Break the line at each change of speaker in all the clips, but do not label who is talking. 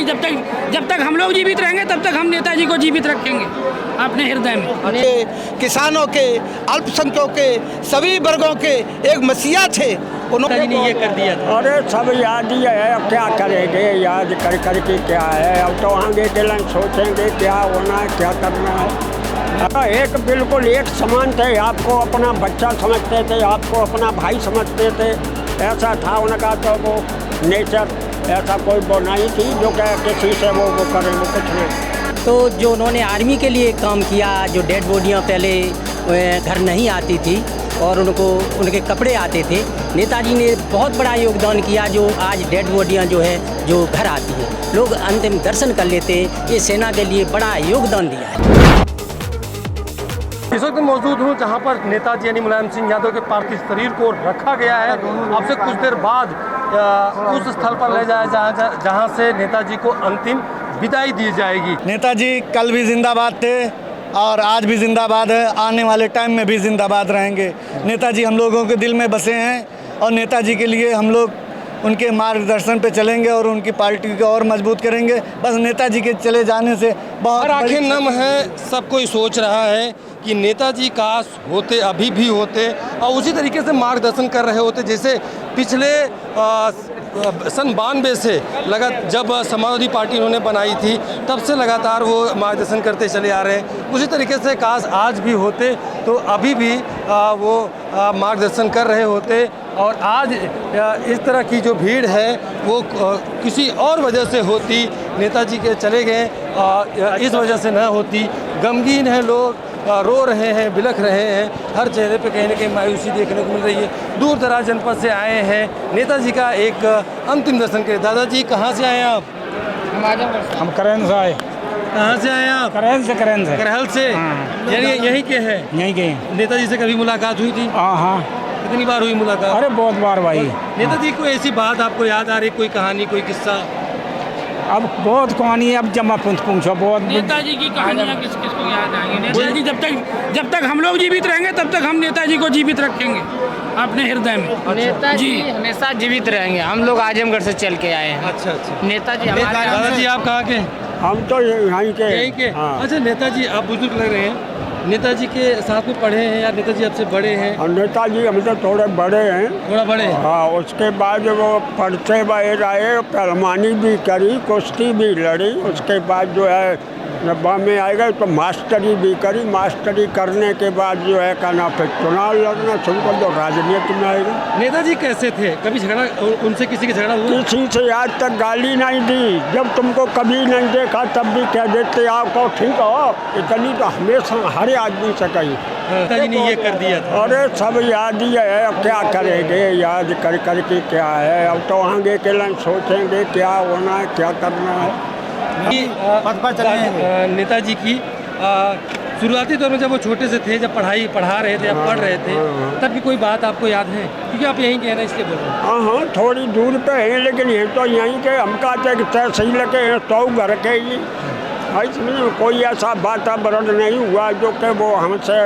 नेताजी जब तक हम लोग जीवित रहेंगे तब तक हम नेताजी को जीवित रखेंगे अपने हृदय में।
किसानों के, अल्पसंख्यकों के, सभी वर्गों के एक मसीहा थे, उन्होंने
ये कर दिया था।
अरे सब याद ही है, अब क्या करेंगे, याद कर कर के क्या है, अब तो आगे के लिए सोचेंगे क्या होना है, क्या करना है। एक बिल्कुल एक समान थे, आपको अपना बच्चा समझते थे, आपको अपना भाई समझते थे, ऐसा था उनका। तो वो नेचर ऐसा कोई वो नहीं थी जो क्या किसी से वो करें, वो कुछ नहीं।
तो जो उन्होंने आर्मी के लिए काम किया, जो डेड बॉडियाँ पहले घर नहीं आती थी और उनको उनके कपड़े आते थे, नेताजी ने बहुत बड़ा योगदान किया। जो आज डेड बॉडियाँ जो है जो घर आती है, लोग अंतिम दर्शन कर लेते, ये सेना के लिए बड़ा योगदान दिया है।
इस वक्त मौजूद हूँ जहाँ पर नेताजी यानी मुलायम सिंह यादव के पार्थिव शरीर को रखा गया है। आपसे कुछ देर बाद उस स्थल पर ले जाया जहाँ से नेताजी को अंतिम विदाई दी जाएगी।
नेताजी कल भी जिंदाबाद थे और आज भी जिंदाबाद है, आने वाले टाइम में भी जिंदाबाद रहेंगे। नेताजी हम लोगों के दिल में बसे हैं और नेताजी के लिए हम लोग उनके मार्गदर्शन पे चलेंगे और उनकी पार्टी को और मजबूत करेंगे। बस नेताजी के चले जाने से बहुत
आंखें नम है, सब कोई सोच रहा है कि नेताजी काश होते, अभी भी होते और उसी तरीके से मार्गदर्शन कर रहे होते जैसे पिछले सन 92 से जब समाजवादी पार्टी उन्होंने बनाई थी तब से लगातार वो मार्गदर्शन करते चले आ रहे हैं। उसी तरीके से काश आज भी होते तो अभी भी वो मार्गदर्शन कर रहे होते। और आज इस तरह की जो भीड़ है वो किसी और वजह से होती, नेताजी के चले गए इस वजह से न होती। गमगीन है लोग, रो रहे हैं, बिलख रहे हैं, हर चेहरे पे कहीं ना कहीं मायूसी देखने को मिल रही है। दूर दराज जनपद से आए हैं नेताजी का एक अंतिम दर्शन के। दादाजी कहाँ से आए आप?
हम करें से आए।
कहाँ से आए आप?
करें से
करहल से। यानी यहीं के हैं?
यहीं के।
नेताजी से कभी मुलाकात हुई थी?
हाँ।
कितनी बार हुई मुलाकात?
अरे बहुत बार भाई।
नेताजी को ऐसी बात आपको याद आ रही, कोई कहानी, कोई किस्सा?
अब बहुत कहानी है, अब जमा पूछो बहुत।
नेताजी की कहानियाँ किस किस को याद आएंगी? नेताजी जब तक हम लोग जीवित रहेंगे तब तक हम नेताजी को जीवित रखेंगे अपने हृदय में।
नेताजी हमेशा जीवित रहेंगे। हम लोग आजमगढ़ से चल के आए हैं।
अच्छा।
नेताजी
दादाजी आप कहाँ के?
हम तो यहीं के।
यहीं के?
हाँ।
अच्छा, नेताजी आप बुजुर्ग लग रहे हैं, नेताजी के साथ में पढ़े हैं या नेताजी आपसे बड़े हैं?
और नेताजी हमसे थोड़े बड़े हैं।
थोड़ा बड़े?
हाँ, उसके बाद वो पढ़ते हुए रहे, पहलवानी भी करी, कुश्ती भी लड़ी। उसके बाद जो है जब में आए गए तो मास्टरी भी करी। मास्टरी करने के बाद जो है कहना फिर चुनाव लड़ना शुरू कर दो, राजनीति में आएगा।
नेताजी कैसे थे? कभी झगड़ा उनसे किसी के झगड़ा हुआ?
किसी से आज तक गाली नहीं दी। जब तुमको कभी नहीं देखा तब भी कह देते आपको ठीक हो, इतनी तो हमेशा हर आदमी से कही।
नेताजी ने ये कर दिया था।
अरे सब याद ही है, अब क्या करेंगे, याद कर कर के क्या है, अब तो आगे के लिए सोचेंगे क्या होना है, क्या करना है।
नेताजी की शुरुआती दौर में जब वो छोटे से थे, जब पढ़ा रहे थे या पढ़ रहे थे, तब की कोई बात आपको याद है? क्योंकि आप यहीं के हैं ना, इसलिए बोल रहे हैं।
हाँ, थोड़ी दूर पे है लेकिन ये तो यहीं के। हम कहते तय सही लगे हैं तो घर के ही। इसमें कोई ऐसा वातावरण नहीं हुआ जो कि वो हमसे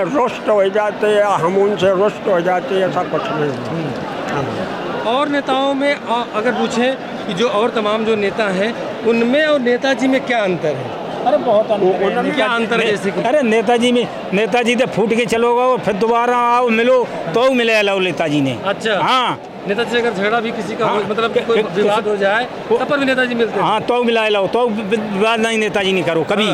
रुष्ट हो जाते या हम उनसे रुष्ट हो जाते, ऐसा कुछ नहीं हुआ।
और नेताओं में अगर पूछें कि जो और तमाम जो नेता हैं उनमें और नेताजी में क्या अंतर है?
अरे बहुत अंतर है।
क्या अंतर है? जैसे कि
अरे नेताजी तो फूट के चलोगे, फिर दोबारा आओ मिलो तो मिले लो नेताजी ने।
अच्छा।
हाँ,
नेताजी से अगर झगड़ा भी किसी का मतलब कोई विवाद हो जाए तब पर भी नेताजी मिलते हैं?
हाँ, तो मिला लो, तो विवाद नहीं नेताजी नहीं करो कभी।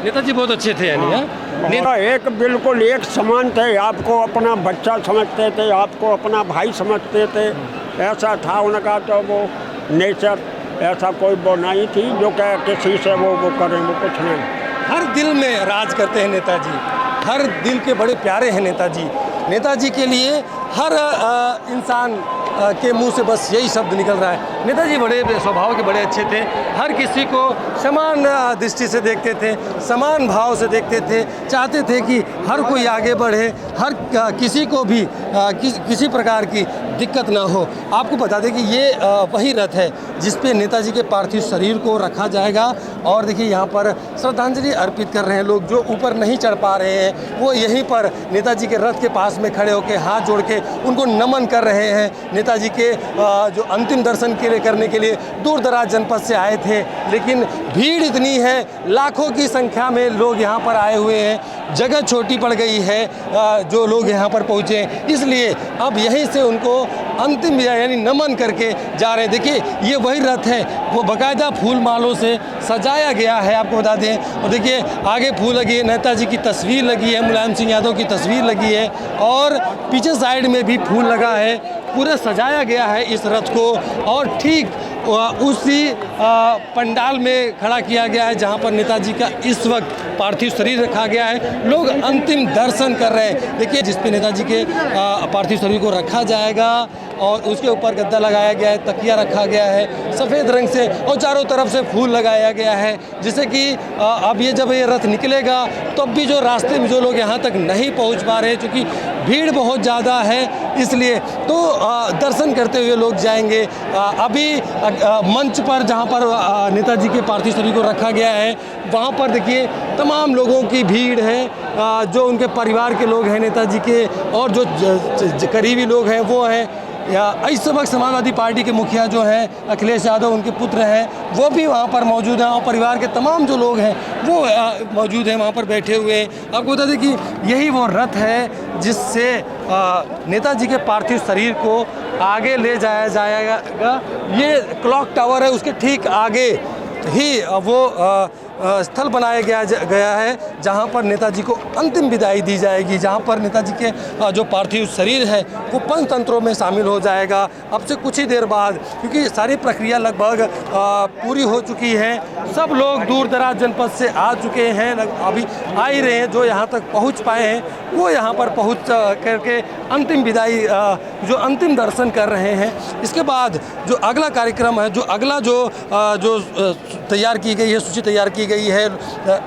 नेताजी बहुत अच्छे थे यानी।
एक बिल्कुल एक समान थे, आपको अपना बच्चा समझते थे, आपको अपना भाई समझते थे, ऐसा था उनका। तो वो नेचर ऐसा कोई वो नहीं थी जो क्या किसी से वो करें, वो कुछ नहीं।
हर दिल में राज करते हैं नेताजी, हर दिल के बड़े प्यारे हैं नेताजी। नेताजी के लिए हर इंसान के मुंह से बस यही शब्द निकल रहा है। नेताजी बड़े स्वभाव के बड़े अच्छे थे, हर किसी को समान दृष्टि से देखते थे, समान भाव से देखते थे, चाहते थे कि हर कोई आगे बढ़े, हर किसी को भी किसी प्रकार की दिक्कत ना हो। आपको बता दें कि ये वही रथ है जिस पे नेताजी के पार्थिव शरीर को रखा जाएगा। और देखिए यहाँ पर श्रद्धांजलि अर्पित कर रहे हैं लोग, जो ऊपर नहीं चढ़ पा रहे हैं वो यहीं पर नेताजी के रथ के पास में खड़े होकर हाथ जोड़ के उनको नमन कर रहे हैं। नेताजी के जो अंतिम दर्शन करने के लिए दूर दराज जनपद से आए थे, लेकिन भीड़ इतनी है, लाखों की संख्या में लोग यहाँ पर आए हुए हैं, जगह छोटी पड़ गई है जो लोग यहाँ पर पहुँचे, इसलिए अब यहीं से उनको अंतिम यानी नमन करके जा रहे हैं। देखिए ये वही रथ है, वो बाकायदा फूल मालों से सजाया गया है, आपको बता दें। और देखिए आगे फूल लगी है, नेताजी की तस्वीर लगी है, मुलायम सिंह यादव की तस्वीर लगी है, और पीछे साइड में भी फूल लगा है। पूरा सजाया गया है इस रथ को, और ठीक उसी पंडाल में खड़ा किया गया है जहां पर नेताजी का इस वक्त पार्थिव शरीर रखा गया है। लोग अंतिम दर्शन कर रहे हैं। देखिए जिस पे नेताजी के पार्थिव शरीर को रखा जाएगा और उसके ऊपर गद्दा लगाया गया है, तकिया रखा गया है सफ़ेद रंग से, और चारों तरफ से फूल लगाया गया है, जिससे कि अब ये जब ये रथ निकलेगा तब भी जो रास्ते में जो लोग यहाँ तक नहीं पहुँच पा रहे हैं, चूँकि भीड़ बहुत ज़्यादा है इसलिए, तो दर्शन करते हुए लोग जाएंगे। अभी मंच पर जहाँ पर नेताजी के पार्थिव शरीर को रखा गया है वहाँ पर देखिए तमाम लोगों की भीड़ है, जो उनके परिवार के लोग हैं नेताजी के, और जो करीबी लोग हैं वो हैं। इस वक्त समाजवादी पार्टी के मुखिया जो हैं अखिलेश यादव, उनके पुत्र हैं, वो भी वहाँ पर मौजूद हैं, और परिवार के तमाम जो लोग हैं वो मौजूद हैं वहाँ पर बैठे हुए हैं। आपको बता दें कि यही वो रथ है जिससे नेताजी के पार्थिव शरीर को आगे ले जाया जाएगा। ये क्लॉक टावर है, उसके ठीक आगे ही वो स्थल बनाया गया है जहां पर नेताजी को अंतिम विदाई दी जाएगी, जहां पर नेताजी के जो पार्थिव शरीर है वो पंचतंत्रों में शामिल हो जाएगा अब से कुछ ही देर बाद, क्योंकि सारी प्रक्रिया लगभग पूरी हो चुकी है। सब लोग दूर दराज जनपद से आ चुके हैं, अभी आ ही रहे हैं। जो यहाँ तक पहुँच पाए हैं वो यहाँ पर पहुँच करके अंतिम विदाई जो अंतिम दर्शन कर रहे हैं। इसके बाद जो अगला कार्यक्रम है, जो अगला जो तैयार की गई है, सूची तैयार की गई है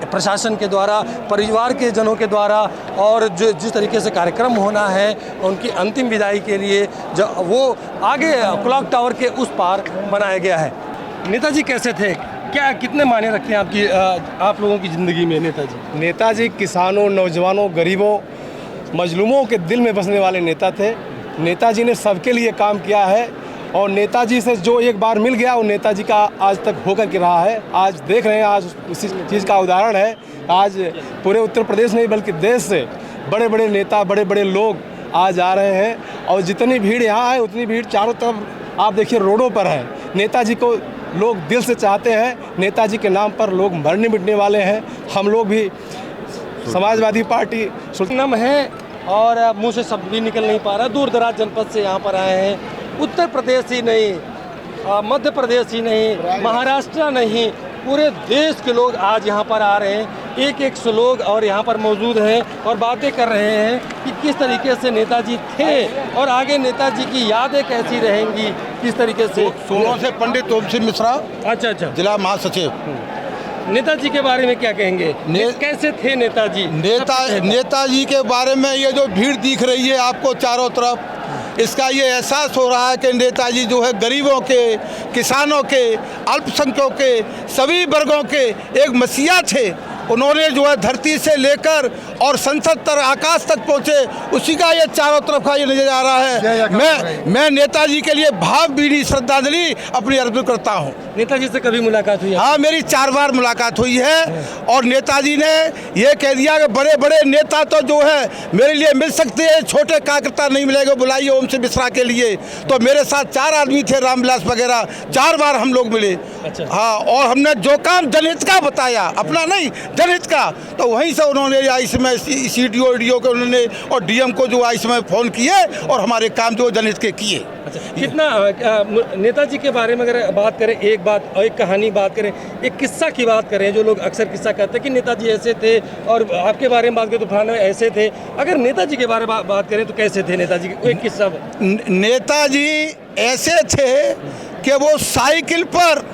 प्रशासन के द्वारा, परिवार के जनों के द्वारा, और जो जिस तरीके से कार्यक्रम होना है उनकी अंतिम विदाई के लिए जो वो आगे क्लॉक टावर के उस पार बनाया गया है। नेताजी कैसे थे, क्या कितने मायने रखते हैं आप लोगों की ज़िंदगी में नेताजी?
नेताजी किसानों, नौजवानों, गरीबों, मजलूमों के दिल में बसने वाले नेता थे। नेताजी ने सबके लिए काम किया है, और नेताजी से जो एक बार मिल गया वो नेताजी का आज तक होकर के रहा है। आज देख रहे हैं, आज उसी चीज़ का उदाहरण है। आज पूरे उत्तर प्रदेश नहीं बल्कि देश से बड़े बड़े नेता, बड़े बड़े लोग आज आ रहे हैं, और जितनी भीड़ यहाँ है उतनी भीड़ चारों तरफ आप देखिए रोडों पर है। नेताजी को लोग दिल से चाहते हैं, नेताजी के नाम पर लोग मरने मिटने वाले हैं। हम लोग भी समाजवादी पार्टी
नम है और मुंह से शब्द भी निकल नहीं पा रहा। दूर दराज जनपद से यहाँ पर आए हैं, उत्तर प्रदेश ही नहीं, मध्य प्रदेश ही नहीं, महाराष्ट्र नहीं, पूरे देश के लोग आज यहाँ पर आ रहे हैं। एक सौ लोग और यहाँ पर मौजूद हैं और बातें कर रहे हैं कि किस तरीके से नेताजी थे और आगे नेताजी की यादें कैसी रहेंगी, किस तरीके से।
सोनों से पंडित ओम सिंह मिश्रा,
अच्छा,
जिला महासचिव।
नेताजी के बारे में क्या कहेंगे, कैसे थे नेताजी?
नेताजी के बारे में ये जो भीड़ दिख रही है आपको चारों तरफ, इसका ये एहसास हो रहा है कि नेताजी जो है गरीबों के, किसानों के, अल्पसंख्यकों के, सभी वर्गों के एक मसीहा थे। उन्होंने जो है धरती से लेकर और संसद तक, आकाश तक पहुँचे, उसी का ये चारों तरफ का ये नजर आ रहा है। मैं नेताजी के लिए भावभीनी श्रद्धांजलि अपनी अर्पित करता हूँ।
नेताजी से कभी मुलाकात हुई है?
हाँ, मेरी 4 बार मुलाकात हुई है, और नेताजी ने ये कह दिया कि बड़े बड़े नेता तो जो है मेरे लिए मिल सकते हैं, छोटे कार्यकर्ता नहीं मिलेंगे, बुलाइए ओम सिंह मिश्रा के लिए। तो मेरे साथ 4 आदमी थे, रामविलास वगैरह, 4 बार हम लोग मिले।
अच्छा।
हाँ, और हमने जो काम जनहित का बताया, अपना नहीं जनहित का, तो वहीं से उन्होंने इसमें CDO के उन्होंने और DM को जो इसमें फ़ोन किए और हमारे काम जो जनहित के किए।
अच्छा, कितना नेताजी के बारे में अगर बात करें, एक बात और एक कहानी बात करें, एक किस्सा की बात करें, जो लोग अक्सर किस्सा कहते हैं कि नेताजी ऐसे थे, और आपके बारे में बात करें तो फलाने ऐसे थे। अगर नेताजी के बारे में बात करें तो कैसे थे नेताजी? एक किस्सा।
नेताजी ऐसे थे कि वो साइकिल पर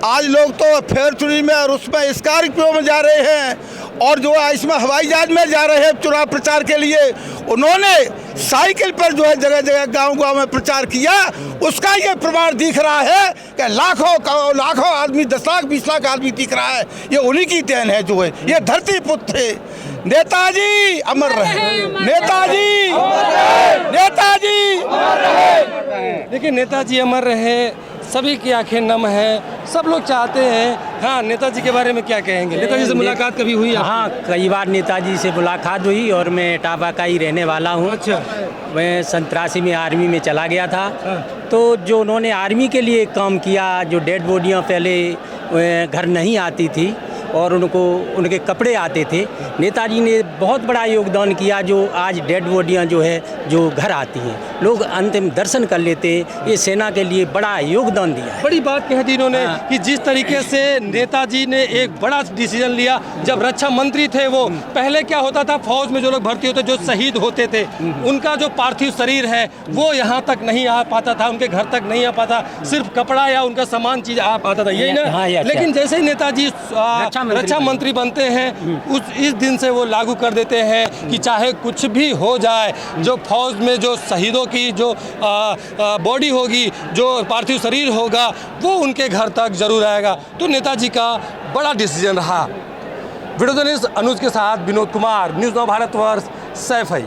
आज लोग तो फेयरचुरी में और उसमें स्कॉर्पियो में जा रहे हैं और जो है इसमें हवाई जहाज में जा रहे हैं चुनाव प्रचार के लिए। उन्होंने साइकिल पर जो है जगह जगह गांव-गांव में प्रचार किया, उसका ये प्रमाण दिख रहा है कि लाखों आदमी, 10 लाख 20 लाख आदमी दिख रहा है। ये उन्हीं की देन है जो है, ये धरती पुत्र थे। नेताजी अमर रहे, नेताजी नेताजी।
देखिए, नेताजी अमर रहे, सभी की आंखें नम हैं, सब लोग चाहते हैं। हाँ, नेताजी के बारे में क्या कहेंगे? नेताजी से मुलाकात कभी हुई आपकी?
हाँ, कई बार नेताजी से मुलाकात हुई और मैं इटावा का ही रहने वाला हूँ।
अच्छा।
मैं 87 में आर्मी में चला गया था। तो जो उन्होंने आर्मी के लिए काम किया, जो डेड बॉडियाँ पहले घर नहीं आती थी और उनके कपड़े आते थे, नेताजी ने बहुत बड़ा योगदान किया। जो आज डेड बॉडियाँ जो है जो घर आती हैं, लोग अंतिम दर्शन कर लेते हैं, ये सेना के लिए बड़ा योगदान दिया है।
बड़ी बात कह दी इन्होंने कि जिस तरीके से नेताजी ने एक बड़ा डिसीजन लिया। जब रक्षा मंत्री थे वो, पहले क्या होता था, फौज में जो लोग भर्ती होते, जो शहीद होते थे, उनका जो पार्थिव शरीर है वो यहाँ तक नहीं आ पाता था, उनके घर तक नहीं आ पाता, सिर्फ कपड़ा या उनका सामान चीज आ पाता था, यही ना?
हाँ,
लेकिन जैसे ही नेताजी रक्षा मंत्री बनते हैं, इस दिन से वो लागू कर देते हैं कि चाहे कुछ भी हो जाए, जो फौज में जो शहीदों की जो बॉडी होगी, जो पार्थिव शरीर होगा, वो उनके घर तक जरूर आएगा। तो नेताजी का बड़ा डिसीजन रहा। वीडियो जर्नलिस्ट अनुज के साथ विनोद कुमार, न्यूज़ 9 भारतवर्ष, सैफई।